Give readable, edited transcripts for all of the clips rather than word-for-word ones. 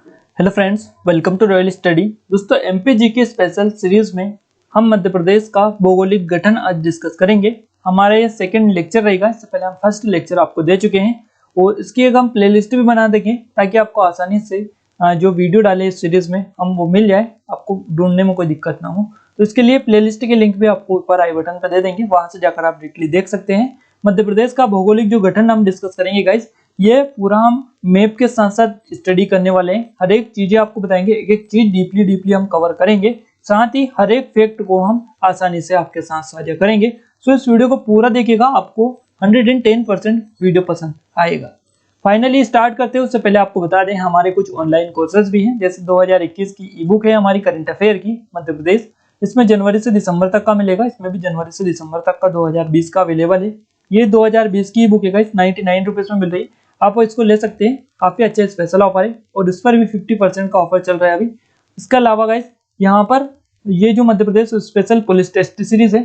Hello friends, welcome to royal study. दोस्तों, MPG के special series में हम मध्य प्रदेश का भौगोलिक गठन आज डिस्कस करेंगे। हमारा ये सेकंड लेक्चर रहेगा। इससे पहले हम फर्स्ट लेक्चर आपको दे चुके हैं और इसकी एक हम प्लेलिस्ट भी बना देंगे ताकि आपको आसानी से जो वीडियो डाले इस सीरीज में हम वो मिल जाए, आपको ढूंढने में कोई दिक्कत ना हो। तो इसके लिए प्लेलिस्ट के लिंक भी आपको ऊपर आई बटन पर दे देंगे, वहां से जाकर आप डायरेक्टली देख सकते हैं। मध्य प्रदेश का भौगोलिक जो गठन हम डिस्कस करेंगे गाइस, ये पूरा हम मैप के साथ साथ स्टडी करने वाले हैं। हर एक चीजें आपको बताएंगे, एक एक चीज डीपली हम कवर करेंगे। साथ ही हर एक फैक्ट को हम आसानी से आपके साथ साझा करेंगे। सो इस वीडियो को पूरा देखिएगा, आपको 110% वीडियो पसंद आएगा। फाइनली स्टार्ट करते हैं उससे पहले आपको बता दें हमारे कुछ ऑनलाइन कोर्सेज भी हैं। जैसे 2021 की ई बुक है हमारी करंट अफेयर की मध्य प्रदेश, इसमें जनवरी से दिसंबर तक का मिलेगा। इसमें भी जनवरी से दिसंबर तक का 2020 का अवेलेबल है। ये 2020 की बुक है गाइस, 99 रुपीज में मिल रही है। आप इसको ले सकते हैं, काफी अच्छा स्पेशल ऑफर है और इस पर भी 50% का ऑफर चल रहा है अभी। इसके अलावा गाइस, यहाँ पर ये जो Madhya Pradesh special police test series है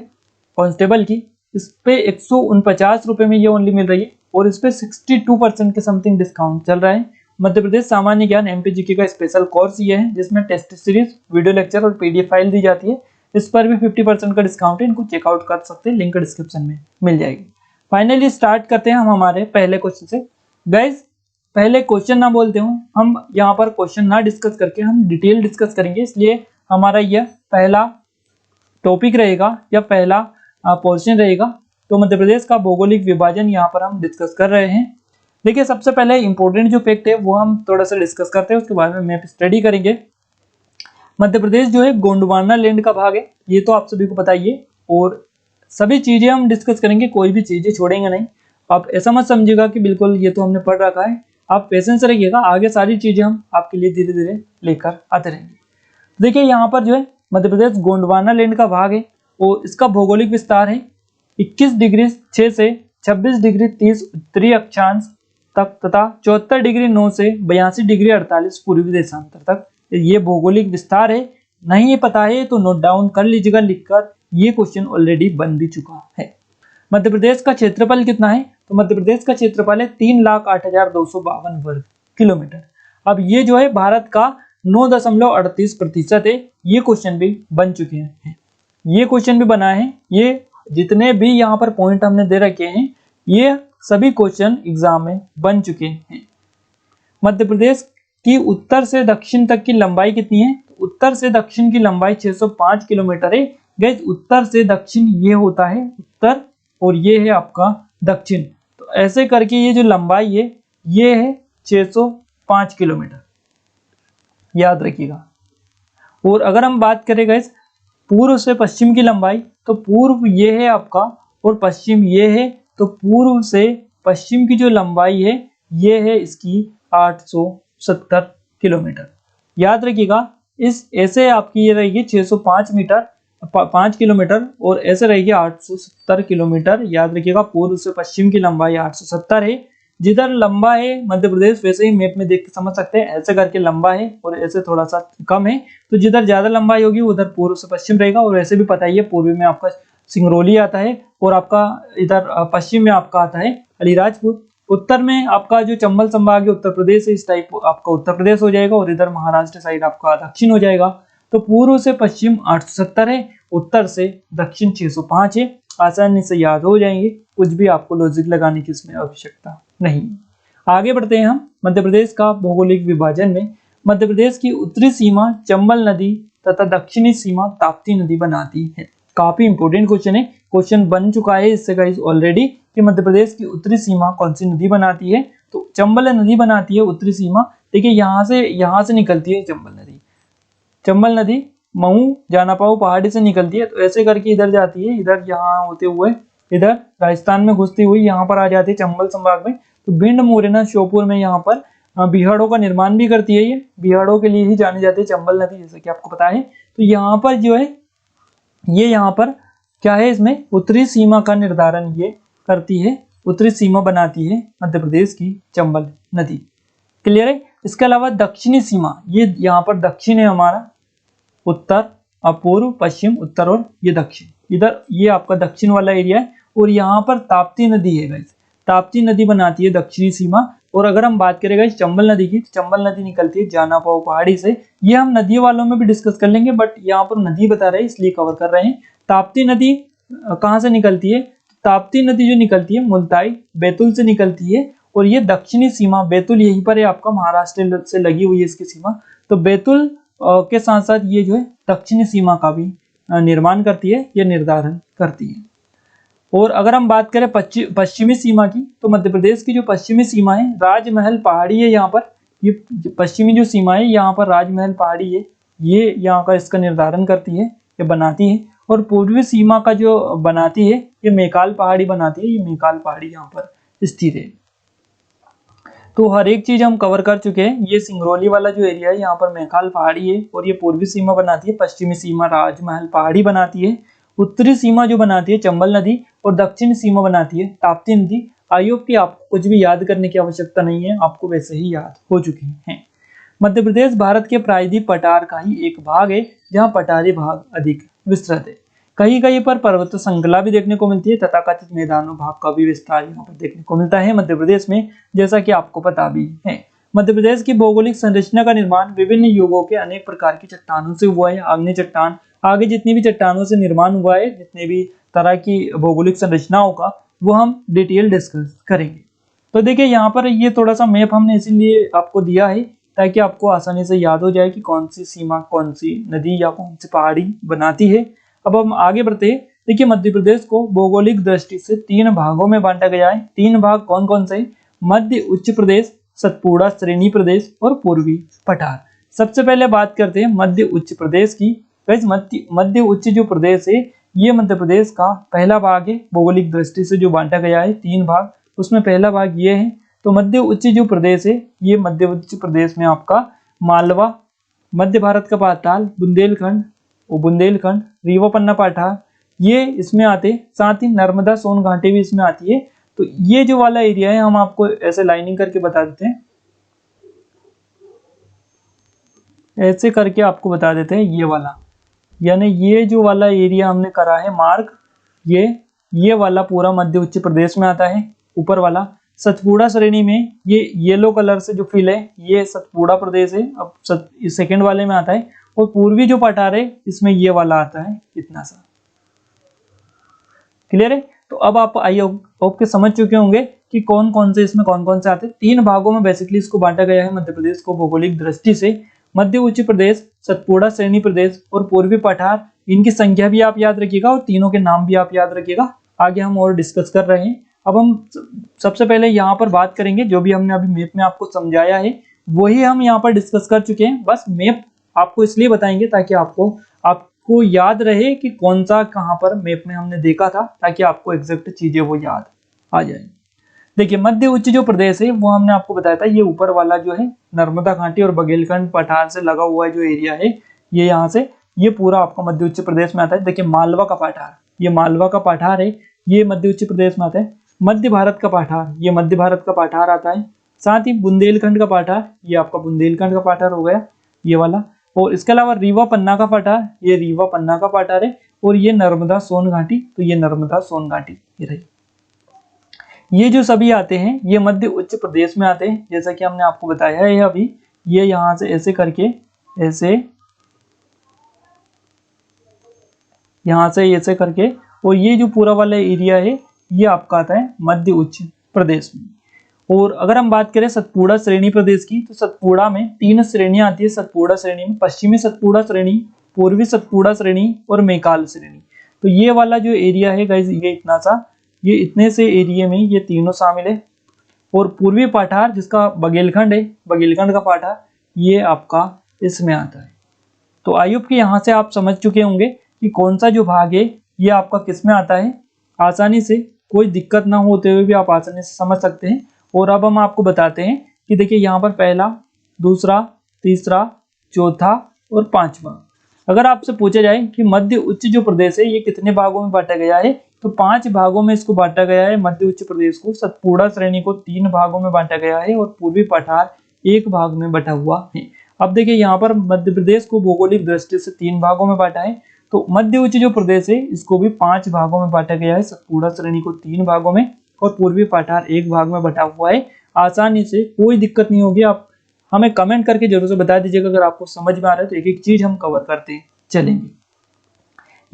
कांस्टेबल की, इस पे 149 रुपए में ये ओनली मिल रही है और इस पे 62% के समथिंग डिस्काउंट चल रहा है। मध्य प्रदेश सामान्य ज्ञान एमपीजीके का स्पेशल कोर्स ये है जिसमें टेस्ट सीरीज, वीडियो लेक्चर और पीडीएफ फाइल दी जाती है। इस पर भी 50% का डिस्काउंट है, इनको चेकआउट कर सकते हैं, लिंक डिस्क्रिप्शन में मिल जाएगी। फाइनली स्टार्ट करते हैं हम हमारे पहले क्वेश्चन से। गाइस, पहले क्वेश्चन ना बोलते हो, हम यहाँ पर क्वेश्चन ना डिस्कस करके हम डिटेल डिस्कस करेंगे, इसलिए हमारा यह पहला टॉपिक रहेगा या पहला पोर्शन रहेगा। तो मध्य प्रदेश का भौगोलिक विभाजन यहाँ पर हम डिस्कस कर रहे हैं। देखिए, सबसे पहले इंपॉर्टेंट जो फैक्ट है वो हम थोड़ा सा डिस्कस करते हैं, उसके बाद में मैप स्टडी करेंगे। मध्य प्रदेश जो है गोंडवाना लैंड का भाग है, ये तो आप सभी को पता ही है। और सभी चीजें हम डिस्कस करेंगे, कोई भी चीजें छोड़ेंगे नहीं। आप ऐसा मत समझिएगा कि बिल्कुल ये तो हमने पढ़ रखा है। आप पेशेंस रखिएगा, आगे सारी चीजें हम आपके लिए धीरे धीरे लेकर आते रहेंगे। देखिए, यहाँ पर जो है मध्य प्रदेश गोंडवाना लैंड का भाग है और इसका भौगोलिक विस्तार है 21 डिग्री 6 से 26 डिग्री 30 उत्तरी अक्षांश तक तथा 74 डिग्री 9 से 82 डिग्री 48 पूर्वी देशांतर तक ये भौगोलिक विस्तार है। नहीं ये पता है तो नोट डाउन कर लीजिएगा लिखकर, ये क्वेश्चन ऑलरेडी बन भी चुका है। मध्य प्रदेश का क्षेत्रफल कितना है? तो मध्य प्रदेश का क्षेत्रफल है 3,08,252 वर्ग किलोमीटर। अब ये जो है भारत का 9.38% है। ये क्वेश्चन भी बन चुके हैं, ये क्वेश्चन भी बना है। ये जितने भी यहाँ पर पॉइंट हमने दे रखे हैं ये सभी क्वेश्चन एग्जाम में बन चुके हैं। मध्य प्रदेश की उत्तर से दक्षिण तक की लंबाई कितनी है? उत्तर से दक्षिण की लंबाई 605 किलोमीटर है। गाइस, उत्तर से दक्षिण ये होता है उत्तर और ये है आपका दक्षिण। तो ऐसे करके ये जो लंबाई है ये है 605 किलोमीटर, याद रखिएगा। और अगर हम बात करें गाइस पूर्व से पश्चिम की लंबाई, तो पूर्व ये है आपका और पश्चिम ये है। तो पूर्व से पश्चिम की जो लंबाई है ये है इसकी 870 किलोमीटर, याद रखिएगा। इस ऐसे आपकी ये रहेगी 605 मीटर 5 किलोमीटर और ऐसे रहेगी 870 किलोमीटर, याद रखिएगा। पूर्व से पश्चिम की लंबाई 870 है। जिधर लंबा है मध्य प्रदेश, वैसे ही मैप में देख के समझ सकते हैं, ऐसे करके लंबा है और ऐसे थोड़ा सा कम है। तो जिधर ज्यादा लंबाई होगी उधर पूर्व से पश्चिम रहेगा। और वैसे भी पता ही है, पूर्व में आपका सिंगरौली आता है और आपका इधर पश्चिम में आपका आता है अलीराजपुर। उत्तर में आपका जो चंबल संभाग है उत्तर प्रदेश है, इस टाइप आपका उत्तर प्रदेश हो जाएगा और इधर महाराष्ट्र साइड आपका दक्षिण हो जाएगा। तो पूर्व से पश्चिम 870 है, उत्तर से दक्षिण 605 है। आसानी से याद हो जाएंगे, कुछ भी आपको लॉजिक लगाने की इसमें आवश्यकता नहीं। आगे बढ़ते हैं हम मध्य प्रदेश का भौगोलिक विभाजन में। मध्य प्रदेश की उत्तरी सीमा चंबल नदी तथा दक्षिणी सीमा ताप्ती नदी बनाती है। काफी इंपोर्टेंट क्वेश्चन है, क्वेश्चन बन चुका है इससे गाइस ऑलरेडी कि मध्य प्रदेश की उत्तरी सीमा कौन सी नदी बनाती है? तो चंबल नदी बनाती है उत्तरी सीमा। देखिए, यहाँ से निकलती है चंबल नदी। चंबल नदी मऊ जाना पाऊ पहाड़ी से निकलती है, तो ऐसे करके इधर जाती है, इधर यहाँ होते हुए इधर राजस्थान में घुसती हुई यहाँ पर आ जाती है चंबल संभाग में। तो भिंड, मुरैना, श्योपुर में यहाँ पर बिहाड़ों का निर्माण भी करती है। ये बिहाड़ों के लिए ही जानी जाती है चंबल नदी, जैसे कि आपको पता है। तो यहाँ पर जो है ये यहाँ पर क्या है, इसमें उत्तरी सीमा का निर्धारण ये करती है, उत्तरी सीमा बनाती है मध्य प्रदेश की चंबल नदी। क्लियर है? इसके अलावा दक्षिणी सीमा, ये यहाँ पर दक्षिण है हमारा, उत्तर पूर्व पश्चिम उत्तर और ये दक्षिण, इधर ये आपका दक्षिण वाला एरिया है। और यहाँ पर ताप्ती नदी है गाइस, ताप्ती नदी बनाती है दक्षिणी सीमा। और अगर हम बात करेंगे चंबल नदी की, तो चंबल नदी निकलती है जानापाव पहाड़ी से। ये हम नदियों वालों में भी डिस्कस कर लेंगे, बट यहाँ पर नदी बता रहे हैं इसलिए कवर कर रहे हैं। ताप्ती नदी कहाँ से निकलती है? ताप्ती नदी जो निकलती है मुल्ताई बैतूल से निकलती है, और ये दक्षिणी सीमा बैतूल यहीं पर है आपका, महाराष्ट्र से लगी हुई है इसकी सीमा। तो बैतूल के साथ साथ ये जो है दक्षिणी सीमा का भी निर्माण करती है, ये निर्धारण करती है। और अगर हम बात करें पश्चिमी सीमा की, तो मध्य प्रदेश की जो पश्चिमी सीमा है राजमहल पहाड़ी है। यहाँ पर ये पश्चिमी जो सीमा है यहाँ पर राजमहल पहाड़ी है, ये यहाँ का इसका निर्धारण करती है, ये बनाती है। और पूर्वी सीमा का जो बनाती है ये मेकाल पहाड़ी बनाती है, ये मेकाल पहाड़ी यहाँ पर स्थित है। तो हर एक चीज हम कवर कर चुके हैं। ये सिंगरौली वाला जो एरिया है यहाँ पर मेकाल पहाड़ी है, और ये पूर्वी सीमा बनाती है, पश्चिमी सीमा राजमहल पहाड़ी बनाती है, उत्तरी सीमा जो बनाती है चंबल नदी, और दक्षिण सीमा बनाती है ताप्ती नदी। आई होप कि आपको कुछ भी याद करने की आवश्यकता नहीं है, आपको वैसे ही याद हो चुकी हैं। मध्य प्रदेश भारत के प्रायद्वीप पठार का ही एक भाग है, जहाँ पठारी भाग अधिक विस्तृत है। कहीं कहीं पर पर्वत श्रृंखला भी देखने को मिलती है, तथाकथित मैदानों भाग का भी विस्तार यहाँ पर देखने को मिलता है मध्य प्रदेश में, जैसा कि आपको पता भी है। मध्य प्रदेश की भौगोलिक संरचना का निर्माण विभिन्न युगों के अनेक प्रकार की चट्टानों से हुआ है। आग्नेय चट्टान, आगे जितनी भी चट्टानों से निर्माण हुआ है, जितने भी तरह की भौगोलिक संरचनाओं का, वो हम डिटेल डिस्कस करेंगे। तो देखिए यहाँ पर ये थोड़ा सा मैप हमने इसीलिए आपको दिया है ताकि आपको आसानी से याद हो जाए कि कौन सी सीमा कौन सी नदी या कौन सी पहाड़ी बनाती है। अब हम आगे बढ़ते हैं। देखिए मध्य प्रदेश को भौगोलिक दृष्टि से 3 भागों में बांटा गया है। 3 भाग कौन कौन से? मध्य उच्च प्रदेश, सतपुड़ा श्रेणी प्रदेश और पूर्वी पठार। सबसे पहले बात करते हैं मध्य उच्च प्रदेश की। मध्य उच्च जो प्रदेश है ये मध्य प्रदेश का पहला भाग है, भौगोलिक दृष्टि से जो बांटा गया है 3 भाग, उसमें पहला भाग ये है। तो मध्य उच्च जो प्रदेश है ये मध्य उच्च प्रदेश में आपका मालवा, मध्य भारत का पाताल, बुंदेलखंड, रीवा पन्ना पठार ये इसमें आते, साथ ही नर्मदा सोन घाटी भी इसमें आती है। तो ये जो वाला एरिया है हम आपको ऐसे लाइनिंग करके बता देते हैं, ऐसे करके आपको बता देते हैं ये वाला, यानी ये जो वाला एरिया हमने करा है मार्क, ये वाला पूरा मध्य उच्च प्रदेश में आता है। ऊपर वाला सतपुड़ा श्रेणी में ये येलो कलर से जो फिल है ये सतपुड़ा प्रदेश है, अब सेकंड वाले में आता है। और पूर्वी जो पठार है इसमें ये वाला आता है, इतना सा। क्लियर है? तो अब आप आई होप के समझ चुके होंगे कि कौन कौन से इसमें कौन कौन से आते हैं। 3 भागों में बेसिकली इसको बांटा गया है मध्य प्रदेश को भौगोलिक दृष्टि से। मध्य उच्च प्रदेश, सतपुड़ा श्रेणी प्रदेश और पूर्वी पठार, इनकी संख्या भी आप याद रखिएगा और तीनों के नाम भी आप याद रखिएगा। आगे हम और डिस्कस कर रहे हैं। अब हम सबसे पहले यहाँ पर बात करेंगे, जो भी हमने अभी मैप में आपको समझाया है वही हम यहाँ पर डिस्कस कर चुके हैं। बस मैप आपको इसलिए बताएंगे ताकि आपको याद रहे कि कौन सा कहाँ पर मैप में हमने देखा था, ताकि आपको एग्जैक्ट चीजें वो याद आ जाए। देखिए मध्य उच्च जो प्रदेश है वो हमने आपको बताया था, ये ऊपर वाला जो है नर्मदा घाटी और बघेलखंड पठार से लगा हुआ है जो एरिया है, ये यहाँ से ये पूरा आपका मध्य उच्च प्रदेश में आता है। देखिए मालवा का पठार, ये मालवा का पठार है, ये मध्य उच्च प्रदेश में आता है। मध्य भारत का पठार, ये मध्य भारत का पठार आता है। साथ ही बुंदेलखंड का पठार, ये आपका बुंदेलखंड का पठार हो गया ये वाला। और इसके अलावा रीवा पन्ना का पठार, ये रीवा पन्ना का पठार है। और ये नर्मदा सोन घाटी, तो ये नर्मदा सोन घाटी ये रही। ये जो सभी आते हैं ये मध्य उच्च प्रदेश में आते हैं, जैसा कि हमने आपको बताया है अभी। ये यहाँ से ऐसे करके ऐसे, यहाँ से ऐसे करके, और ये जो पूरा वाला एरिया है ये आपका आता है मध्य उच्च प्रदेश में। और अगर हम बात करें सतपुड़ा श्रेणी प्रदेश की, तो सतपुड़ा में 3 श्रेणियां आती है। सतपुड़ा श्रेणी में पश्चिमी सतपुड़ा श्रेणी, पूर्वी सतपुड़ा श्रेणी और मेकाल श्रेणी। तो ये वाला जो एरिया है गाइस, ये इतना सा, ये इतने से एरिया में ये तीनों शामिल है। और पूर्वी पठार जिसका बघेलखंड है, बघेलखंड का पठार ये आपका इसमें आता है। तो आई होप कि यहाँ से आप समझ चुके होंगे कि कौन सा जो भाग है ये आपका किस में आता है। आसानी से, कोई दिक्कत ना होते हुए भी आप आसानी से समझ सकते हैं। और अब हम आपको बताते हैं कि देखिए यहाँ पर पहला, दूसरा, तीसरा, चौथा और 5वां। अगर आपसे पूछा जाए कि मध्य उच्च जो प्रदेश है ये कितने भागों में बांटा गया है, तो 5 भागों में इसको बांटा गया है। मध्य उच्च प्रदेश को, सतपुड़ा श्रेणी को 3 भागों में बांटा गया है और पूर्वी पठार 1 भाग में बटा हुआ है। अब देखिए यहाँ पर मध्य प्रदेश को भौगोलिक दृष्टि से 3 भागों में बांटा है। तो मध्य उच्च जो प्रदेश है इसको भी 5 भागों में बांटा गया है। सतपुड़ा श्रेणी को 3 भागों में और पूर्वी पाठार एक भाग में बटा हुआ है। आसानी से, कोई दिक्कत नहीं होगी। आप हमें कमेंट करके जरूर से बता दीजिएगा अगर आपको समझ में आ रहा है, तो एक एक चीज हम कवर करते चलेंगे।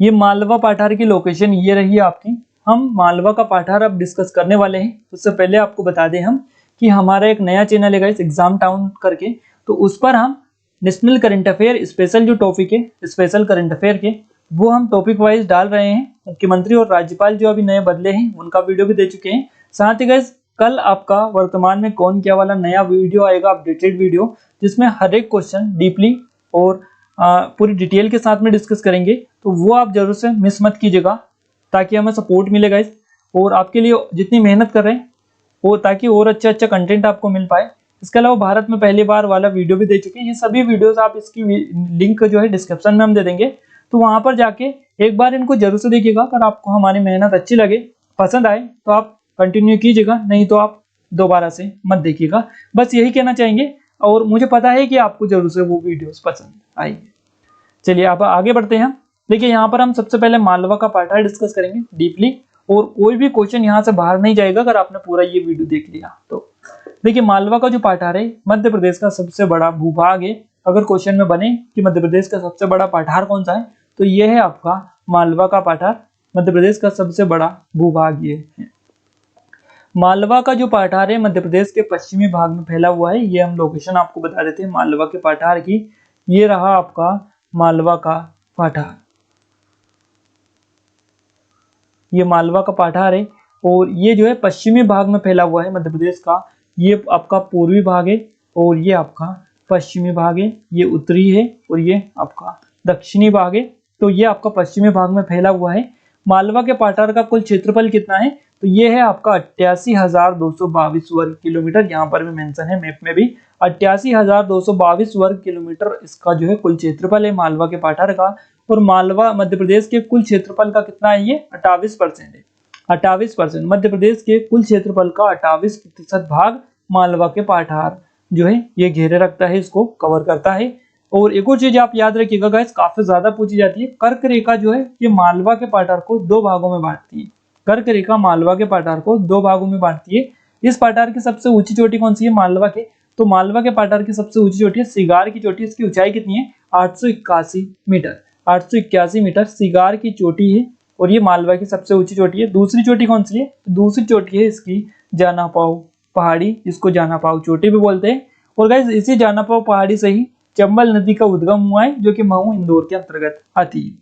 ये मालवा पाठार की लोकेशन ये रही आपकी। हम मालवा का पाठार अब डिस्कस करने वाले हैं। उससे पहले आपको बता दें हम कि हमारा एक नया चैनल है गाइस, एग्जाम टाउन करके, तो उस पर हम नेशनल करंट अफेयर स्पेशल जो टॉपिक है, स्पेशल करंट अफेयर के, वो हम टॉपिक वाइज डाल रहे हैं। मुख्यमंत्री और राज्यपाल जो अभी नए बदले हैं उनका वीडियो भी दे चुके हैं। साथ ही गाइस कल आपका वर्तमान में कौन क्या वाला नया वीडियो आएगा, अपडेटेड वीडियो, जिसमें हर एक क्वेश्चन डीपली और पूरी डिटेल के साथ में डिस्कस करेंगे। तो वो आप जरूर से मिस मत कीजिएगा, ताकि हमें सपोर्ट मिलेगा इस, और आपके लिए जितनी मेहनत कर रहे हैं वो, ताकि और अच्छा कंटेंट आपको मिल पाए। इसके अलावा भारत में पहली बार वाला वीडियो भी दे चुके हैं। ये सभी वीडियोस आप, इसकी लिंक जो है डिस्क्रिप्शन में हम दे देंगे, तो वहां पर जाके एक बार इनको जरूर से देखिएगा। अगर आपको हमारी मेहनत अच्छी लगे, पसंद आए, तो आप कंटिन्यू कीजिएगा, नहीं तो आप दोबारा से मत देखिएगा। बस यही कहना चाहेंगे, और मुझे पता है कि आपको जरूर से वो वीडियोस पसंद आएंगे। चलिए आप आगे बढ़ते हैं। देखिए यहाँ पर हम सबसे पहले मालवा का पाठार डिस्कस करेंगे डीपली, और कोई भी क्वेश्चन यहाँ से बाहर नहीं जाएगा अगर आपने पूरा ये वीडियो देख लिया तो। देखिए मालवा का जो पाठार है मध्य प्रदेश का सबसे बड़ा भूभाग है। अगर क्वेश्चन में बने कि मध्य प्रदेश का सबसे बड़ा पाठार कौन सा है, तो ये है आपका मालवा का पाठार। मध्य प्रदेश का सबसे बड़ा भूभाग ये है। मालवा का जो पाठार है मध्य प्रदेश के पश्चिमी भाग में फैला हुआ है। ये हम लोकेशन आपको बता देते हैं मालवा के पाठार की। ये रहा आपका मालवा का पाठार। ये मालवा का पाठार है, और ये जो है पश्चिमी भाग में फैला हुआ है मध्य प्रदेश का। ये आपका पूर्वी भाग है, और ये आपका पश्चिमी भाग है। ये उत्तरी है, और ये आपका दक्षिणी भाग है। तो ये आपका पश्चिमी भाग में फैला हुआ है। मालवा के पाठार का कुल क्षेत्रफल कितना है, तो ये है आपका 88,222 वर्ग किलोमीटर। यहाँ पर भी मेंशन है मैप में भी, 88,222 वर्ग किलोमीटर इसका जो है कुल क्षेत्रफल है मालवा के पाठार का। और मालवा मध्य प्रदेश के कुल क्षेत्रफल का कितना है, ये 28% है। 28%, मध्य प्रदेश के कुल क्षेत्रफल का 28% भाग मालवा के पाठार जो है ये घेरे रखता है, इसको कवर करता है। और एक और चीज आप याद रखिएगा गाइस, काफी ज्यादा पूछी जाती है, कर्क रेखा जो है ये मालवा के पाठार को दो भागों में बांटती है। कर्क रेखा मालवा के पाठार को दो भागों में बांटती है। इस पाठार की सबसे ऊंची चोटी कौन सी है मालवा के, तो मालवा के पाठार की सबसे ऊंची चोटी है सिगार की चोटी। इसकी ऊंचाई कितनी है, 881 मीटर। 881 मीटर सिगार की चोटी है, और ये मालवा की सबसे ऊंची चोटी है। दूसरी चोटी कौन सी है, तो दूसरी चोटी है इसकी जानापाव पहाड़ी, इसको जानापाव चोटी भी बोलते हैं। और गाइस इसी जानापाव पहाड़ी से ही चंबल नदी का उद्गम हुआ है, जो कि महू इंदौर के अंतर्गत आती है।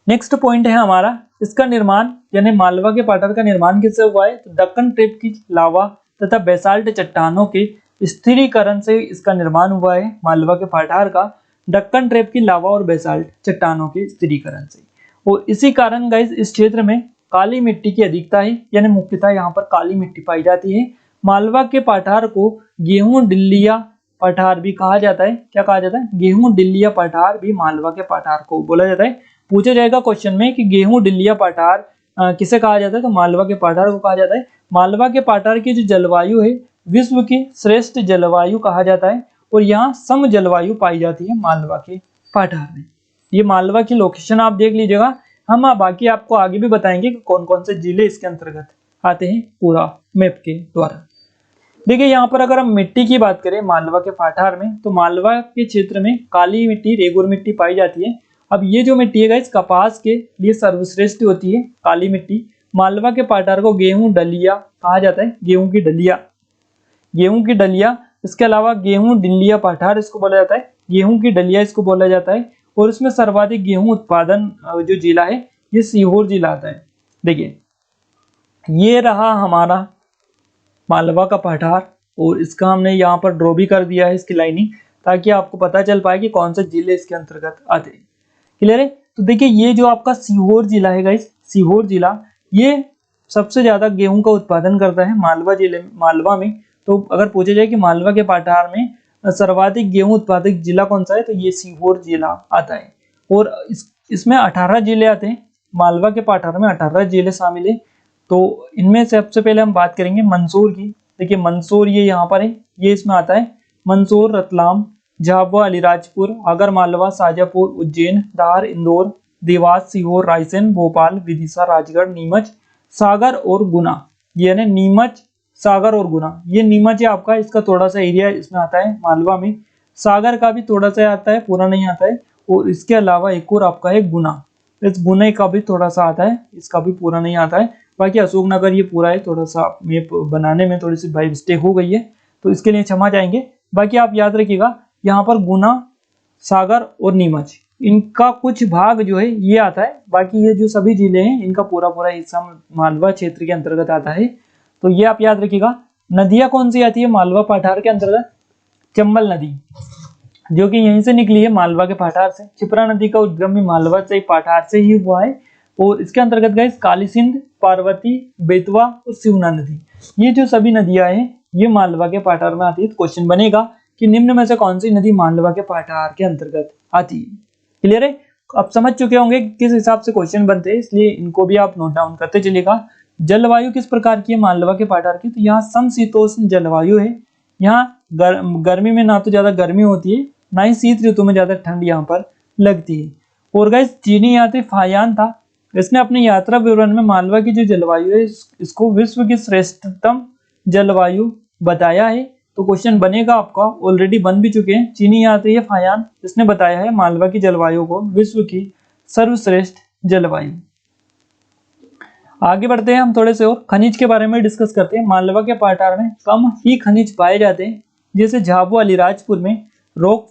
नेक्स्ट पॉइंट है हमारा, इसका निर्माण यानी मालवा के पाठार का निर्माण किससे हुआ है, तो दक्कन ट्रेप की लावा तथा बेसाल्ट चट्टानों के स्थिरीकरण से इसका निर्माण हुआ है मालवा के पाठार का। दक्कन ट्रेप की लावा और बेसाल्ट चट्टानों के स्थिरीकरण से। और इसी कारण गाइस इस क्षेत्र में काली मिट्टी की अधिकता है, यानी मुख्यतः यहाँ पर काली मिट्टी पाई जाती है। मालवा के पाठार को गेहूं डिल्लिया पठार भी कहा जाता है। क्या कहा जाता है, गेहूं डिल्लिया पठार भी मालवा के पाठार को बोला जाता है। पूछा जाएगा क्वेश्चन में कि गेहूं डिल्लिया पठार किसे कहा जाता है, तो मालवा के पाठार को कहा जाता है। मालवा के पाठार की जो जलवायु है विश्व की श्रेष्ठ जलवायु कहा जाता है, और यहाँ सम जलवायु पाई जाती है मालवा के पाठार में। ये मालवा की लोकेशन आप देख लीजिएगा। हम बाकी आपको आगे भी बताएंगे कि कौन कौन से जिले इसके अंतर्गत आते हैं पूरा मैप के द्वारा। देखिए यहाँ पर अगर हम मिट्टी की बात करें मालवा के पाठार में, तो मालवा के क्षेत्र में काली मिट्टी, रेगुर मिट्टी पाई जाती है। अब ये जो मिट्टी है गाइस कपास के लिए सर्वश्रेष्ठ होती है काली मिट्टी। मालवा के पाठार को गेहूं डलिया कहा जाता है, गेहूं की डलिया, गेहूं की डलिया। इसके अलावा गेहूं डिल्लिया पाठार इसको बोला जाता है, गेहूं की डलिया इसको बोला जाता है। और इसमें सर्वाधिक गेहूं उत्पादन जो जिला है ये सीहोर जिला आता है। देखिए ये रहा हमारा मालवा का पाठार, और इसका हमने यहाँ पर ड्रॉ भी कर दिया है इसकी लाइनिंग, ताकि आपको पता चल पाए कि कौन से जिले इसके अंतर्गत आते हैं। क्लियर है। तो देखिए ये जो आपका सीहोर जिला है गाइस, सीहोर जिला ये सबसे ज्यादा गेहूं का उत्पादन करता है मालवा जिले, मालवा में। तो अगर पूछा जाए कि मालवा के पाठार में सर्वाधिक गेहूं उत्पादक जिला कौन सा है, तो ये सीहोर जिला आता है। और इसमें 18 जिले आते हैं। मालवा के पाठार में 18 जिले शामिल है। तो इनमें से सबसे पहले हम बात करेंगे मंदसौर की। देखिए मंदसौर ये यहाँ पर है, ये इसमें आता है। मंदसौर, रतलाम, झाबुआ, अलीराजपुर, आगरमालवा, शाजापुर, उज्जैन, धार, इंदौर, देवास, सीहोर, रायसेन, भोपाल, विदिशा, राजगढ़, नीमच, सागर और गुना, यानी नीमच, सागर और गुना। ये नीमच है आपका, इसका थोड़ा सा एरिया इसमें आता है मालवा में, सागर का भी थोड़ा सा आता है, पूरा नहीं आता है, और इसके अलावा एक और आपका है गुना, इस गुने का भी थोड़ा सा आता है, इसका भी पूरा नहीं आता है। बाकी अशोकनगर ये पूरा है, थोड़ा सा मैप बनाने में थोड़ी सी बाई मिस्टेक हो गई है, तो इसके लिए क्षमा चाहेंगे। बाकी आप याद रखिएगा यहाँ पर गुना, सागर और नीमच, इनका कुछ भाग जो है ये आता है, बाकी ये जो सभी जिले हैं इनका पूरा पूरा हिस्सा मालवा क्षेत्र के अंतर्गत आता है। तो ये आप याद रखिएगा। नदियां कौन सी आती है मालवा पठार के अंतर्गत? चंबल नदी, जो कि यहीं से निकली है मालवा के पठार से। क्षिप्रा नदी का उद्गम भी मालवा से पठार से ही हुआ है। और इसके अंतर्गत गए काली सिंध, पार्वती, बेतवा और सिवना नदी, ये जो सभी नदियां हैं ये मालवा के पठार में आती है। तो क्वेश्चन बनेगा कि निम्न में से कौन सी नदी मालवा के पठार के अंतर्गत आती है। क्लियर है? आप समझ चुके होंगे किस हिसाब से क्वेश्चन बनते हैं, इसलिए इनको भी आप नोट डाउन करते चलिएगा। जलवायु किस प्रकार की है मालवा के पठार की? तो यहाँ समशीतोष्ण जलवायु है। यहाँ गर्मी में ना तो ज्यादा गर्मी होती है, ना ही शीत ऋतु में ज्यादा ठंड यहाँ पर लगती है। और गाइस चीनी यात्री फायान था, इसने अपनी यात्रा विवरण में मालवा की जो जलवायु है इसको विश्व की श्रेष्ठतम जलवायु बताया है। तो क्वेश्चन बनेगा आपका, ऑलरेडी बन भी चुके हैं। चीनी यात्री है फायान, इसने बताया है मालवा की जलवायु को विश्व की सर्वश्रेष्ठ जलवायु। आगे बढ़ते हैं हम, थोड़े से और खनिज के बारे में डिस्कस करते हैं। मालवा के पठार में कम ही खनिज पाए जाते हैं, जैसे झाबुआ अलीराजपुर में रॉक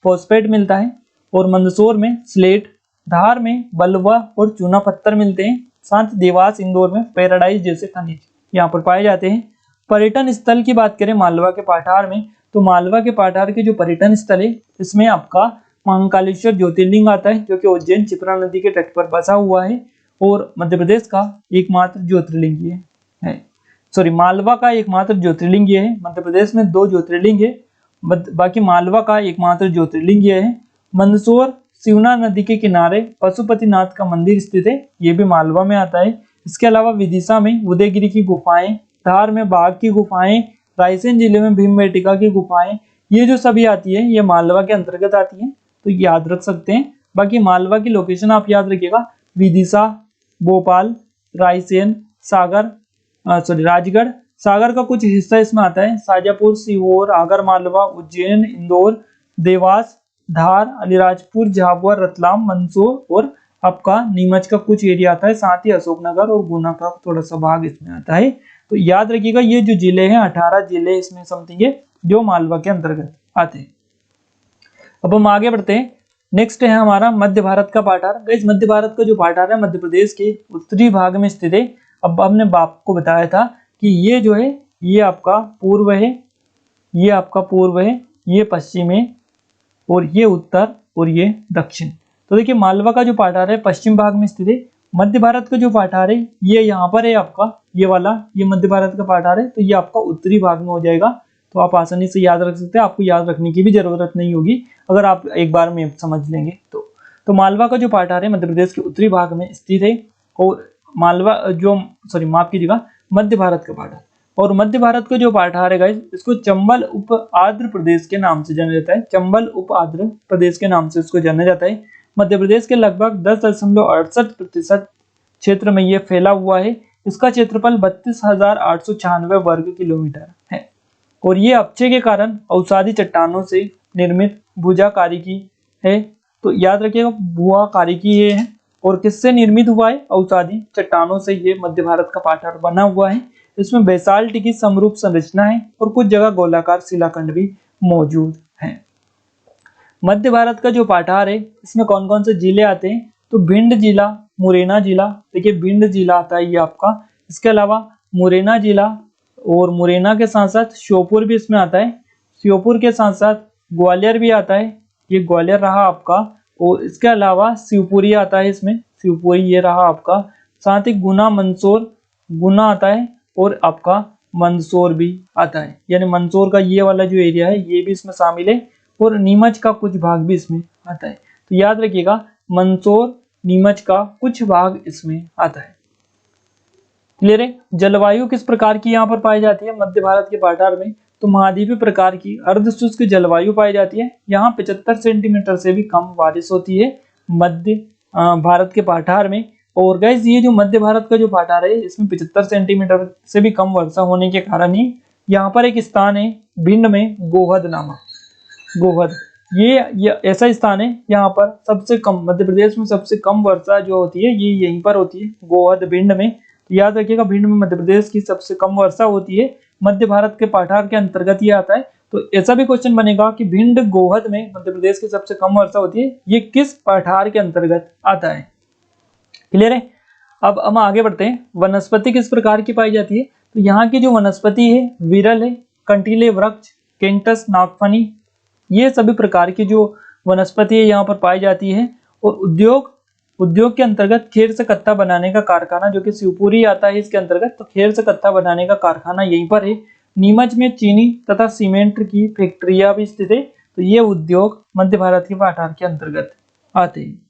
फॉस्फेट मिलता है, और मंदसौर में स्लेट, धार में बलुआ और चूना पत्थर मिलते हैं। साथ देवास, इंदौर में पैराडाइज जैसे खनिज यहाँ पर पाए जाते हैं। पर्यटन स्थल की बात करें मालवा के पठार में, तो मालवा के पठार के जो पर्यटन स्थल है इसमें आपका महाकालेश्वर ज्योतिर्लिंग आता है, जो कि उज्जैन क्षिप्रा नदी के तट पर बसा हुआ है और मध्य प्रदेश का एकमात्र ज्योतिर्लिंग है। सॉरी, मालवा का एकमात्र ज्योतिर्लिंग है। मध्य प्रदेश में 2 ज्योतिर्लिंग है, बाकी मालवा का एकमात्र ज्योतिर्लिंग है। मंदसौर सिवना नदी के किनारे पशुपतिनाथ का मंदिर स्थित है, ये भी मालवा में आता है। इसके अलावा विदिशा में उदयगिरी की गुफाएं, धार में बाघ की गुफाएं, रायसेन जिले में भीमबेटका की गुफाएं, ये जो सभी आती है ये मालवा के अंतर्गत आती है, तो याद रख सकते हैं। बाकी मालवा की लोकेशन आप याद रखिएगा, विदिशा, भोपाल, रायसेन, सागर, राजगढ़, सागर का कुछ हिस्सा इसमें आता है, शाजापुर, सीहोर, आगर मालवा, उज्जैन, इंदौर, देवास, धार, अलीराजपुर, झाबुआ, रतलाम, मंदसौर और आपका नीमच का कुछ एरिया आता है। साथ ही अशोकनगर और गुना का थोड़ा सा भाग इसमें आता है। तो याद रखिएगा ये जो जिले हैं 18 जिले इसमें समथिंग है जो मालवा के अंतर्गत आते हैं। अब हम आगे बढ़ते हैं। नेक्स्ट है हमारा मध्य भारत का पठार। गाइस मध्य भारत का जो पठार है मध्य प्रदेश के उत्तरी भाग में स्थित है। अब हमने आपको बताया था कि ये जो है ये आपका पूर्व है, ये आपका पूर्व है, ये पश्चिम है और ये उत्तर और ये दक्षिण। तो देखिए मालवा का जो पठार है पश्चिम भाग में स्थित है। मध्य भारत का जो पठार है ये यहाँ पर है आपका, ये वाला, ये मध्य भारत का पठार है, तो ये आपका उत्तरी भाग में हो जाएगा। तो आप आसानी से याद रख सकते हैं, आपको याद रखने की भी जरूरत नहीं होगी अगर आप एक बार में समझ लेंगे तो मालवा का जो पठार है मध्य प्रदेश के उत्तरी भाग में स्थित है। और मालवा जो माफ कीजिएगा, मध्य भारत का पठार, और मध्य भारत का जो पठार है गाइस इसको चंबल उप आंध्र प्रदेश के नाम से जाना जाता है। चंबल उप आंध्र प्रदेश के नाम से इसको जाना जाता है। मध्य प्रदेश के लगभग 10.68% क्षेत्र में यह फैला हुआ है। इसका क्षेत्रफल 32,896 वर्ग किलोमीटर है और ये अपक्षय के कारण अवसादी चट्टानों से निर्मित भुजा कारिकी है। तो याद रखिएगा भुआ कारिकी ये है और किससे निर्मित हुआ है? अवसादी चट्टानों से ये मध्य भारत का पठार बना हुआ है। इसमें बेसाल्ट की समरूप संरचना है और कुछ जगह गोलाकार शिलाखंड भी मौजूद हैं। मध्य भारत का जो पठार है इसमें कौन कौन से जिले आते हैं? तो भिंड जिला, मुरैना जिला, देखिए भिंड जिला आता है ये आपका। इसके अलावा मुरैना जिला और मुरैना के साथ साथ श्योपुर भी इसमें आता है। श्योपुर के साथ साथ ग्वालियर भी आता है, ये ग्वालियर रहा आपका। और इसके अलावा शिवपुरी आता है इसमें, शिवपुरी ये रहा आपका। साथ ही गुना, मंदसौर, गुना आता है और आपका मंदसौर भी आता है, यानी मंदसौर का ये वाला जो एरिया है ये भी इसमें शामिल है और नीमच का कुछ भाग भी इसमें आता है। तो याद रखिएगा मंदसौर, नीमच का कुछ भाग इसमें आता है। क्लियर है? जलवायु किस प्रकार की यहाँ पर पाई जाती है मध्य भारत के पठार में? तो महाद्वीपीय प्रकार की अर्धशुष्क जलवायु पाई जाती है। यहाँ 75 सेंटीमीटर से भी कम बारिश होती है मध्य भारत के पठार में। और गाइस ये जो मध्य भारत का जो पठार है इसमें 75 सेंटीमीटर से भी कम वर्षा होने के कारण ही यहाँ पर एक स्थान है भिंड में गोहद नामक, गोहद ये ऐसा स्थान है यहाँ पर सबसे कम, मध्य प्रदेश में सबसे कम वर्षा जो होती है ये यहीं पर होती है, गोहद भिंड में। याद रखिएगा भिंड में मध्य प्रदेश की सबसे कम वर्षा होती है, मध्य भारत के पठार के अंतर्गत ये आता है। तो ऐसा भी क्वेश्चन बनेगा कि भिंड गोहद में मध्य प्रदेश की सबसे कम वर्षा होती है, ये किस पठार के अंतर्गत आता है। क्लियर है। अब हम आगे बढ़ते हैं। वनस्पति किस प्रकार की पाई जाती है, तो यहाँ की जो वनस्पति है विरल है, कंटीले वृक्ष, कैक्टस, नागफनी, ये सभी प्रकार की जो वनस्पति है यहाँ पर पाई जाती है। और उद्योग के अंतर्गत खेर से कत्था बनाने का कारखाना जो कि शिवपुरी आता है इसके अंतर्गत, तो खेर से कत्था बनाने का कारखाना यहीं पर है। नीमच में चीनी तथा सीमेंट की फैक्ट्रियां भी स्थित है। तो ये उद्योग मध्य भारत के पठार के अंतर्गत आते हैं।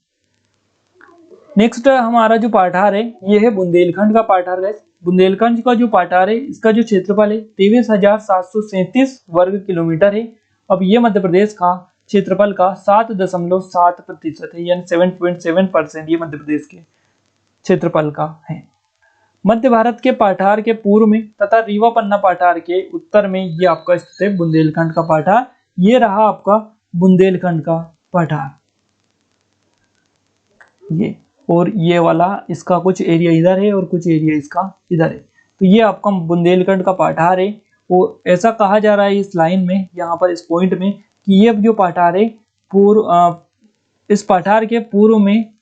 नेक्स्ट हमारा जो पठार है ये है बुंदेलखंड का पठार है। बुंदेलखंड का जो पठार है इसका जो क्षेत्रफल है 23,737 वर्ग किलोमीटर है। अब ये मध्य प्रदेश का क्षेत्रफल का 7.7% है, यानी 7.7% ये मध्य प्रदेश के क्षेत्रफल का है। मध्य भारत के पठार के पूर्व में तथा रीवा पन्ना पठार के उत्तर में ये आपका स्थित है बुंदेलखंड का पठार। ये रहा आपका बुंदेलखंड का पठार, ये और ये वाला इसका कुछ एरिया इधर है और कुछ एरिया इसका इधर है। तो ये आपका बुंदेलखंड का पठार है। और ऐसा कहा जा रहा है इस लाइन में, यहाँ पर इस पॉइंट में, कि ये जो पठार है इस पठार के पूर्व में,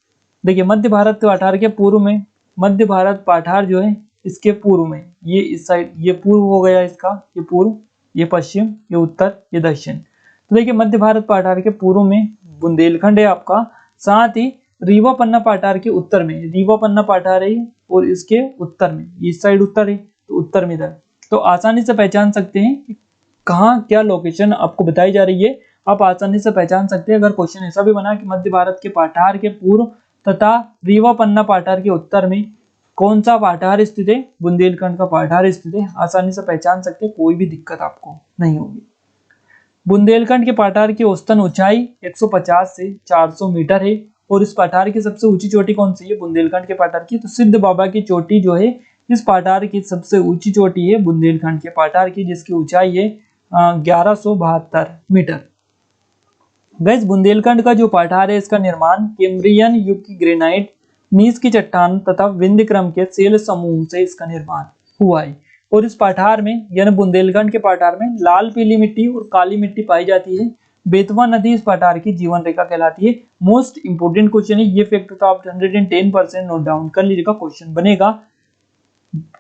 देखिए मध्य भारत के पठार के पूर्व में, मध्य भारत पठार जो है इसके पूर्व में, ये इस साइड, ये पूर्व हो गया इसका, ये पूर्व, ये पश्चिम, ये उत्तर, ये दक्षिण। तो देखिए मध्य भारत पठार के पूर्व में बुंदेलखंड है आपका, साथ ही रीवा पन्ना पठार के उत्तर में, रीवा पन्ना पठार है और इसके उत्तर में, इस साइड उत्तर है तो उत्तर में इधर। तो आसानी से पहचान सकते हैं कि कहाँ क्या लोकेशन आपको बताई जा रही है, आप आसानी से पहचान सकते हैं। अगर क्वेश्चन ऐसा भी बना कि मध्य भारत के पठार के पूर्व तथा रीवा पन्ना पठार के उत्तर में कौन सा पठार स्थित है, बुंदेलखंड का पठार स्थित है, आसानी से पहचान सकते हैं, कोई भी दिक्कत आपको नहीं होगी। बुंदेलखंड के पठार की औसतन ऊंचाई 150 से 400 मीटर है। और इस पठार की सबसे ऊंची चोटी कौन सी है, बुंदेलखंड के पठार की, तो सिद्ध बाबा की चोटी जो है इस पठार की सबसे ऊंची चोटी है बुंदेलखंड के पठार की, जिसकी ऊंचाई है 1172 मीटर। गाइस बुंदेलखंड का जो पठार है इसका निर्माण कैम्ब्रियन युग की ग्रेनाइट, नीस की चट्टान तथा विंध्य क्रम के सेल समूह से इसका निर्माण हुआ है। और इस पठार में यानी बुंदेलखंड के पठार में लाल पीली मिट्टी और काली मिट्टी पाई जाती है। बेतवा नदी इस पठार की जीवन रेखा कहलाती है। मोस्ट इंपोर्टेंट क्वेश्चन है ये, फैक्ट तो आप 110% नोट डाउन कर लीजिएगा।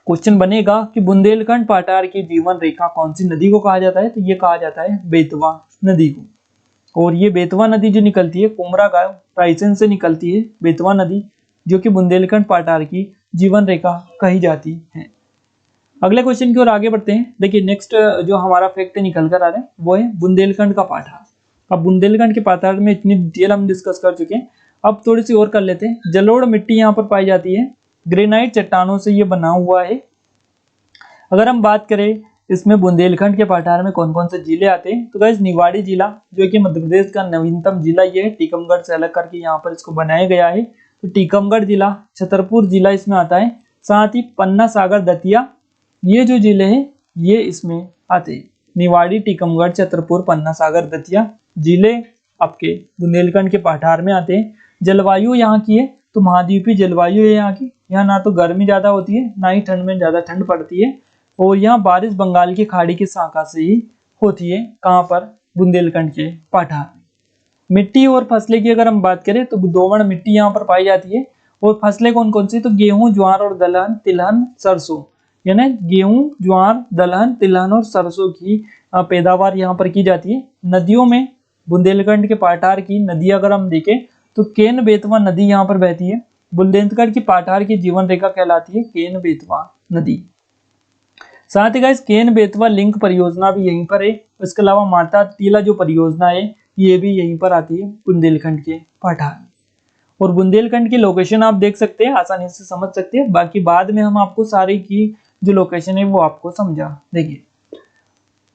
क्वेश्चन बनेगा कि बुंदेलखंड पठार की जीवन रेखा कौन सी नदी को कहा जाता है, तो ये कहा जाता है बेतवा नदी को। और ये बेतवा नदी जो निकलती है कोमरागांव रायसेन से निकलती है बेतवा नदी, जो कि बुंदेलखंड पठार की जीवन रेखा कही जाती है। अगले क्वेश्चन की ओर आगे बढ़ते हैं। देखिए नेक्स्ट जो हमारा फैक्ट निकल कर आ रहा है वो है बुंदेलखंड का पठार। अब बुंदेलखंड के पठार में इतनी डिटेल हम डिस्कस कर चुके हैं, अब थोड़ी सी और कर लेते हैं। जलोढ़ मिट्टी यहाँ पर पाई जाती है, ग्रेनाइट चट्टानों से ये बना हुआ है। अगर हम बात करें इसमें बुंदेलखंड के पठार में कौन कौन से जिले आते हैं, तो गाइस निवाड़ी जिला जो कि मध्य प्रदेश का नवीनतम जिला ये है, टीकमगढ़ से अलग करके यहाँ पर इसको बनाया गया है। तो टीकमगढ़ जिला, छतरपुर जिला इसमें आता है, साथ ही पन्ना, सागर, दतिया, ये जो जिले हैं ये इसमें आते हैं। निवाड़ी, टीकमगढ़, छतरपुर, पन्ना, सागर, दतिया जिले आपके बुंदेलखंड के पठार में आते हैं। जलवायु यहाँ की है तो महाद्वीपीय जलवायु है यहाँ की, यहाँ ना तो गर्मी ज्यादा होती है ना ही ठंड में ज्यादा ठंड पड़ती है। और यहाँ बारिश बंगाल की खाड़ी की शाखा से ही होती है। कहाँ पर, बुंदेलखंड के पठार में। मिट्टी और फसलें की अगर हम बात करें तो दोमट मिट्टी यहाँ पर पाई जाती है। और फसलें कौन कौन सी, तो गेहूं, ज्वार और दलहन, तिलहन, सरसों, यानी गेहूं, ज्वार, दलहन, तिलहन और सरसों की पैदावार यहाँ पर की जाती है। नदियों में बुंदेलखंड के पठार की नदी अगर हम देखें तो केन बेतवा नदी यहाँ पर बहती है। बुंदेलखंड की पठार की जीवन रेखा कहलाती है केन बेतवा नदी। साथ ही गाइस केन बेतवा लिंक परियोजना भी यहीं पर है। इसके अलावा माता टीला जो परियोजना है ये भी यहीं पर आती है बुंदेलखंड के पठार। और बुंदेलखंड की लोकेशन आप देख सकते हैं, आसानी से समझ सकते हैं। बाकी बाद में हम आपको सारी की जो लोकेशन है वो आपको समझा देंगे।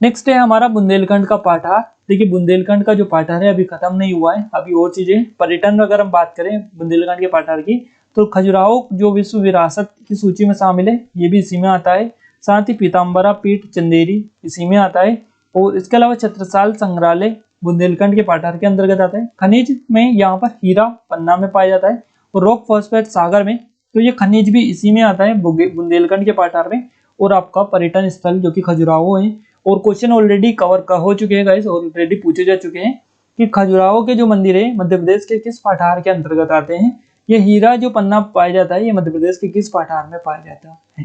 नेक्स्ट है हमारा बुंदेलखंड का पठार। देखिए बुंदेलखंड का जो पठार है अभी खत्म नहीं हुआ है, अभी और चीजें। पर्यटन अगर हम बात करें बुंदेलखंड के पठार की, तो खजुराहो जो विश्व विरासत की सूची में शामिल है, ये भी इसी में आता है। साथ ही पीताम्बरा पीठ चंदेरी इसी में आता है। और इसके अलावा छत्रसाल संग्रहालय बुंदेलखंड के पाठार के अंतर्गत आता है। खनिज में यहाँ पर हीरा पन्ना में पाया जाता है, और रॉक फॉस्फेट सागर में, तो ये खनिज भी इसी में आता है बुंदेलखंड के पाठार में। और आपका पर्यटन स्थल जो कि खजुराहो है। और क्वेश्चन ऑलरेडी कवर हो चुके हैं गाइस, ऑलरेडी पूछे जा चुके हैं कि खजुराहो के जो मंदिर है मध्य प्रदेश के किस पाठार के अंतर्गत आते हैं। ये हीरा जो पन्ना पाया जाता है ये मध्य प्रदेश के किस पाठार में पाया जाता है।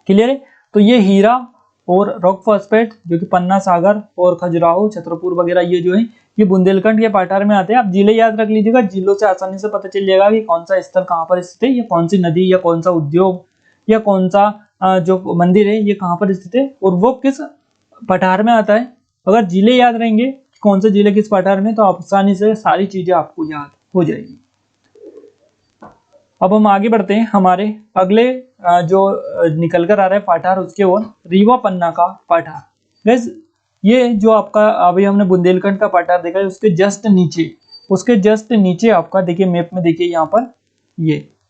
क्लियर है। तो ये हीरा और रॉक फॉस्फेट जो कि पन्ना सागर और खजुराहो छतरपुर वगैरह ये जो है ये बुंदेलखंड के पाठार में आते हैं। आप जिले याद रख लीजिएगा, जिलों से आसानी से पता चल जाएगा कि कौन सा स्थल कहाँ पर स्थित है, या कौन सी नदी या कौन सा उद्योग या कौन सा जो मंदिर है ये कहाँ पर स्थित है और वो किस पठार में आता है। अगर जिले याद रहेंगे कौन से जिले किस पठार में, तो आसानी से सारी चीजें आपको याद हो जाएगी। अब हम आगे बढ़ते हैं हमारे अगले जो निकल कर आ रहा है पाठार उसके ओर, रीवा पन्ना का पाठार। गैस ये जो आपका अभी हमने बुंदेलखंड का पाठार देखा है उसके जस्ट नीचे आपका देखिए मैप में, देखिए यहाँ पर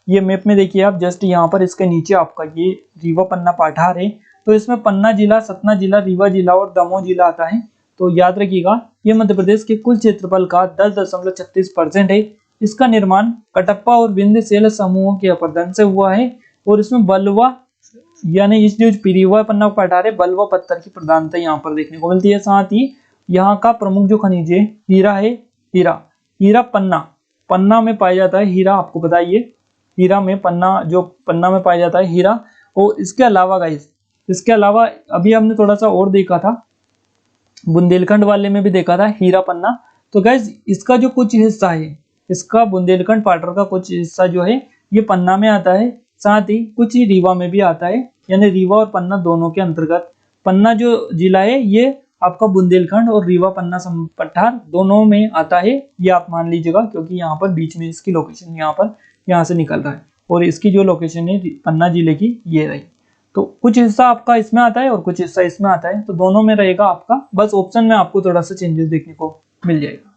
ये मैप में देखिए आप, जस्ट यहाँ पर इसके नीचे आपका ये रीवा पन्ना पाठार है। तो इसमें पन्ना जिला, सतना जिला, रीवा जिला और दमोह जिला आता है। तो याद रखिएगा ये मध्य प्रदेश के कुल क्षेत्रफल का 10.36% है। इसका निर्माण कटप्पा और विंध्य शैल समूहों के अपरदन से हुआ है। और इसमें बलुआ यानी इस जो रीवा पन्ना पाठार है बलुआ पत्थर की प्रधानता यहाँ पर देखने को मिलती है। साथ ही यहाँ का प्रमुख जो खनिज है हीरा है। हीरा पन्ना में पाया जाता है। हीरा आपको बताइए, हीरा में पन्ना में पाया जाता है हीरा। और इसके अलावा गाइस, इसके अलावा अभी हमने थोड़ा सा और देखा था, बुंदेलखंड वाले में भी देखा था हीरा पन्ना। तो गाइस इसका जो कुछ हिस्सा है, इसका बुंदेलखंड पाठार का कुछ हिस्सा जो है ये पन्ना में आता है, साथ ही कुछ ही रीवा में भी आता है। यानी रीवा और पन्ना दोनों के अंतर्गत पन्ना जो जिला है ये आपका बुंदेलखंड और रीवा पन्ना पठार दोनों में आता है। ये आप मान लीजिएगा क्योंकि यहाँ पर बीच में इसकी लोकेशन यहाँ से निकल रहा है, और इसकी जो लोकेशन है पन्ना जिले की ये रही। तो कुछ हिस्सा आपका इसमें आता है और कुछ हिस्सा इसमें आता है, तो दोनों में रहेगा आपका, बस ऑप्शन में आपको थोड़ा सा चेंजेस देखने को मिल जाएगा।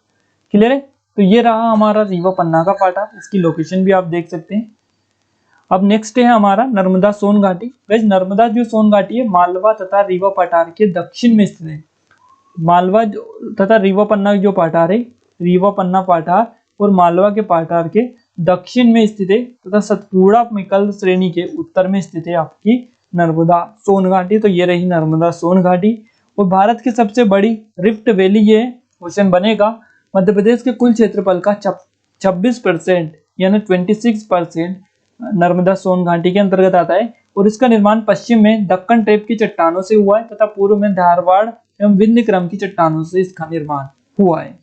क्लियर है। तो ये रहा हमारा रीवा पन्ना का पाठार, इसकी लोकेशन भी आप देख सकते हैं। अब नेक्स्ट है हमारा नर्मदा सोन घाटी। वैसे नर्मदा जो सोन घाटी है मालवा तथा रीवा पठार के दक्षिण में स्थित है। मालवा तथा रीवा पन्ना जो पाठार है, रीवा पन्ना पाठार और मालवा के पाठार के दक्षिण में स्थित है तथा सतपुड़ा मिकल श्रेणी के उत्तर में स्थित है आपकी नर्मदा सोन घाटी। तो ये रही नर्मदा सोन घाटी। और भारत की सबसे बड़ी रिफ्ट वैली ये क्वेश्चन बनेगा। मध्य प्रदेश के कुल क्षेत्रफल का 26% यानी 26% नर्मदा सोन घाटी के अंतर्गत आता है। और इसका निर्माण पश्चिम में दक्कन ट्रेप की चट्टानों से हुआ है तथा पूर्व में धारवाड़ एवं विंध्य क्रम की चट्टानों से इसका निर्माण हुआ है।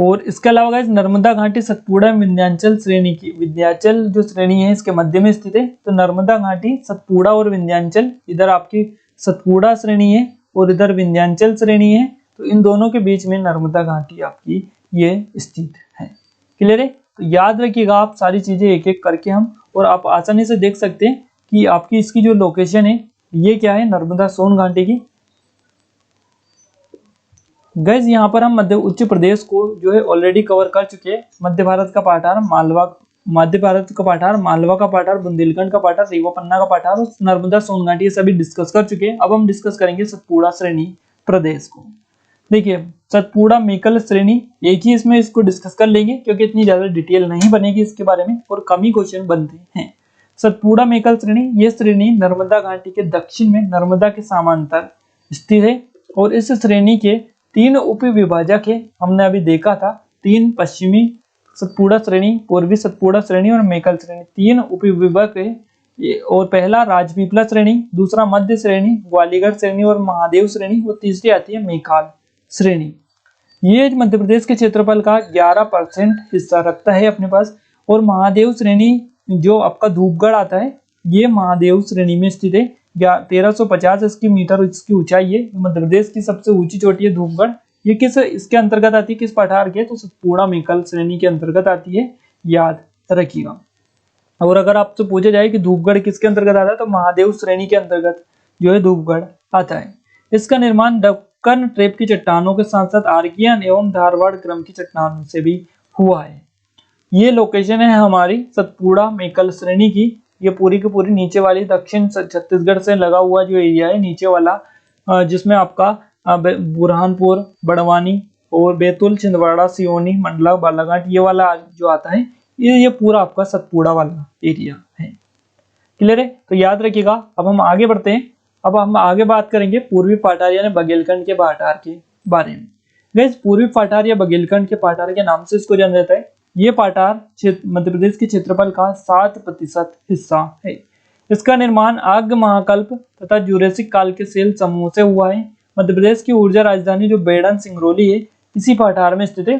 और इसके अलावा गाइस नर्मदा घाटी सतपुड़ा विंध्याचल श्रेणी की, विंध्याचल जो श्रेणी है इसके मध्य में स्थित है। तो नर्मदा घाटी सतपुड़ा और विंध्याचल, इधर आपकी सतपुड़ा श्रेणी है और इधर विंध्याचल श्रेणी है। तो इन दोनों के बीच में नर्मदा घाटी आपकी ये स्थित है। क्लियर है। तो याद रखिएगा आप सारी चीजें एक एक करके हम, और आप आसानी से देख सकते हैं कि आपकी इसकी जो लोकेशन है ये क्या है, नर्मदा सोन घाटी की। गैस यहाँ पर हम मध्य उच्च प्रदेश को जो है ऑलरेडी कवर कर चुके हैं। मध्य भारत का पाठार मालवा का पाठार, बुंदेलखंड का पाठार, रीवा पन्ना का पाठार और नर्मदा सोन घाटी सभी डिस्कस कर चुके हैं। अब हम डिस्कस करेंगे सतपुड़ा श्रेणी प्रदेश को। देखिए सतपुड़ा मेकल श्रेणी एक ही इसमें इसको डिस्कस कर लेंगे क्योंकि इतनी ज्यादा डिटेल नहीं बनेगी इसके बारे में और कम ही क्वेश्चन बनते हैं। सतपुड़ा मेकल श्रेणी, ये श्रेणी नर्मदा घाटी के दक्षिण में नर्मदा के समांतर स्थित है। और इस श्रेणी के 3 उप विभाजक है, हमने अभी देखा था 3 पश्चिमी सतपुड़ा श्रेणी, पूर्वी सतपुड़ा श्रेणी और मेकल श्रेणी, 3 उप विभाजक है। और पहला राजपीपला श्रेणी, दूसरा मध्य श्रेणी, ग्वालियर श्रेणी और महादेव श्रेणी, और तीसरी आती है मेकाल श्रेणी। ये मध्य प्रदेश के क्षेत्रफल का 11% हिस्सा रखता है अपने पास। और महादेव श्रेणी जो आपका धूपगढ़ आता है ये महादेव श्रेणी में स्थित है। 1350 इसकी मीटर इसकी ऊंचाई है। मध्य प्रदेश की सबसे ऊंची चोटी है धूपगढ़। ये किस इसके अंतर्गत आती है, किस पठार के, तो सतपुड़ा मेकल श्रेणी के अंतर्गत आती है, याद रखिएगा। और अगर आपसे पूछा जाए कि धूपगढ़ किसके अंतर्गत आता है तो महादेव श्रेणी के अंतर्गत जो है धूपगढ़ आता है। इसका निर्माण दक्कन ट्रेप की चट्टानों के साथ साथ आर्कियन एवं धारवाड़ क्रम की चट्टानों से भी हुआ है। ये लोकेशन है हमारी सतपुड़ा मेकल श्रेणी की। ये पूरी की पूरी नीचे वाली दक्षिण छत्तीसगढ़ से लगा हुआ जो एरिया है नीचे वाला, जिसमें आपका बुरहानपुर, बड़वानी और बैतूल, छिंदवाड़ा, सिवनी, मंडला, बालाघाट ये वाला जो आता है, ये पूरा आपका सतपुड़ा वाला एरिया है। क्लियर है? तो याद रखिएगा। अब हम आगे बढ़ते हैं। अब हम आगे बात करेंगे पूर्वी पाठार यानी बघेलखंड के पाठार के बारे में। गाइस, पूर्वी पाठार या बघेलखंड के पाठार के नाम से इसको जाना जाता है। ये पाठार मध्य प्रदेश के क्षेत्रफल का 7% हिस्सा है। इसका निर्माण आग्नेय महाकल्प तथा जुरेसिक काल के सेल समूह से हुआ है। मध्य प्रदेश की ऊर्जा राजधानी जो बेड़न सिंगरौली है, इसी पाठार में स्थित है।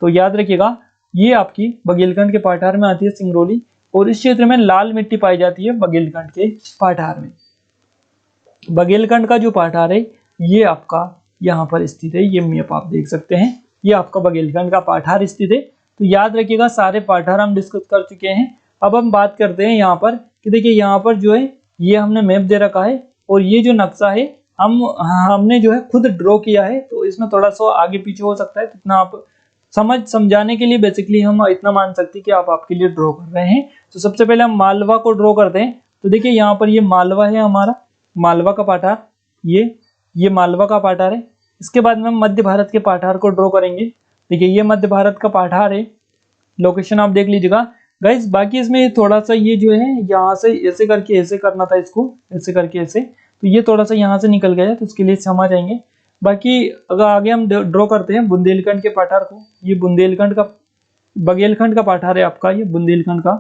तो याद रखिएगा, ये आपकी बघेलखंड के पाठार में आती है सिंगरौली, और इस क्षेत्र में लाल मिट्टी पाई जाती है बघेलखंड के पाठार में। बघेलखंड का जो पाठार है ये आपका यहाँ पर स्थित है। ये मैप आप देख सकते हैं, ये आपका बघेलखंड का पाठार स्थित है। तो याद रखिएगा, सारे पाठार हम डिस्कस कर चुके हैं। अब हम बात करते हैं यहाँ पर कि देखिए यहाँ पर जो है ये हमने मैप दे रखा है, और ये जो नक्शा है हमने जो है खुद ड्रॉ किया है। तो इसमें थोड़ा सा आगे पीछे हो सकता है, तो इतना आप समझाने के लिए बेसिकली हम इतना मान सकते हैं कि आप आपके लिए ड्रॉ कर रहे हैं। तो सबसे पहले हम मालवा को ड्रॉ करते हैं। तो देखिए यहाँ पर ये मालवा है हमारा, मालवा का पाठार, ये मालवा का पाठार है। इसके बाद में हम मध्य भारत के पाठार को ड्रॉ करेंगे। देखिए ये मध्य भारत का पाठार है, लोकेशन आप देख लीजिएगा गाइस। बाकी इसमें थोड़ा सा ये जो है यहाँ से ऐसे करके ऐसे करना था, इसको ऐसे करके ऐसे, तो ये थोड़ा सा यहाँ से निकल गया, तो उसके लिए समझ जाएंगे। बाकी अगर आगे हम ड्रॉ करते हैं बुंदेलखंड के पाठार को, ये बुंदेलखंड का बघेलखंड का पाठार है आपका, ये बुंदेलखंड का।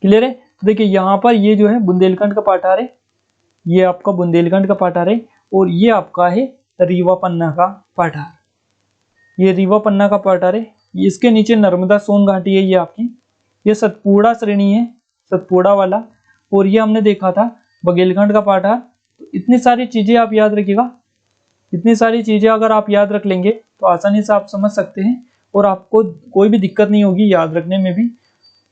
क्लियर है? तो देखिए यहाँ पर ये जो है बुंदेलखंड का पाठार है, ये आपका बुंदेलखंड का पाठार है, और ये आपका है रीवा पन्ना का पाठार। ये रीवा पन्ना का पाठार है। इसके नीचे नर्मदा सोन घाटी है, ये आपकी, ये सतपुड़ा श्रेणी है, सतपुड़ा वाला, और ये हमने देखा था बघेलखंड का पाठार। तो इतनी सारी चीजें आप याद रखिएगा, इतनी सारी चीजें अगर आप याद रख लेंगे तो आसानी से आप समझ सकते हैं, और आपको कोई भी दिक्कत नहीं होगी याद रखने में भी।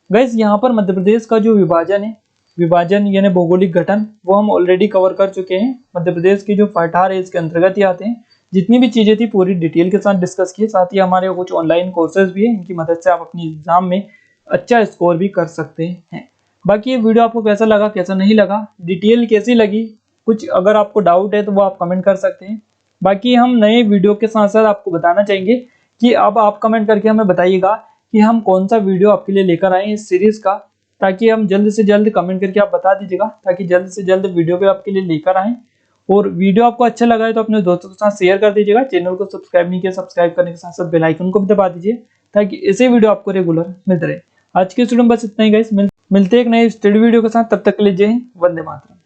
गाइस, यहाँ पर मध्य प्रदेश का जो विभाजन है, विभाजन यानी भौगोलिक गठन, वो हम ऑलरेडी कवर कर चुके हैं। मध्य प्रदेश के जो पाठार है इसके अंतर्गत ही आते हैं। जितनी भी चीजें थी पूरी डिटेल के साथ डिस्कस किए। साथ ही हमारे कुछ ऑनलाइन कोर्सेज भी है, इनकी मदद से आप अपनी एग्जाम में अच्छा स्कोर भी कर सकते हैं। बाकी ये वीडियो आपको कैसा लगा, कैसा नहीं लगा, डिटेल कैसी लगी, कुछ अगर आपको डाउट है तो वो आप कमेंट कर सकते हैं। बाकी हम नए वीडियो के साथ साथ आपको बताना चाहेंगे कि अब आप कमेंट करके हमें बताइएगा कि हम कौन सा वीडियो आपके लिए लेकर आए इस सीरीज का, ताकि हम जल्द से जल्द कमेंट करके आप बता दीजिएगा, ताकि जल्द से जल्द वीडियो पे आपके लिए लेकर आए। और वीडियो आपको अच्छा लगा है तो अपने दोस्तों के साथ शेयर कर दीजिएगा। चैनल को सब्सक्राइब नहीं किया, सब्सक्राइब करने के साथ साथ बेल आइकन को भी दबा दीजिए, ताकि ऐसे वीडियो आपको रेगुलर मिलते रहे। आज के स्टूडेंट बस इतना ही गाइस, मिलते हैं एक नए स्टडी वीडियो के साथ। तब तक के लिए जय हिंद, वंदे मातरम।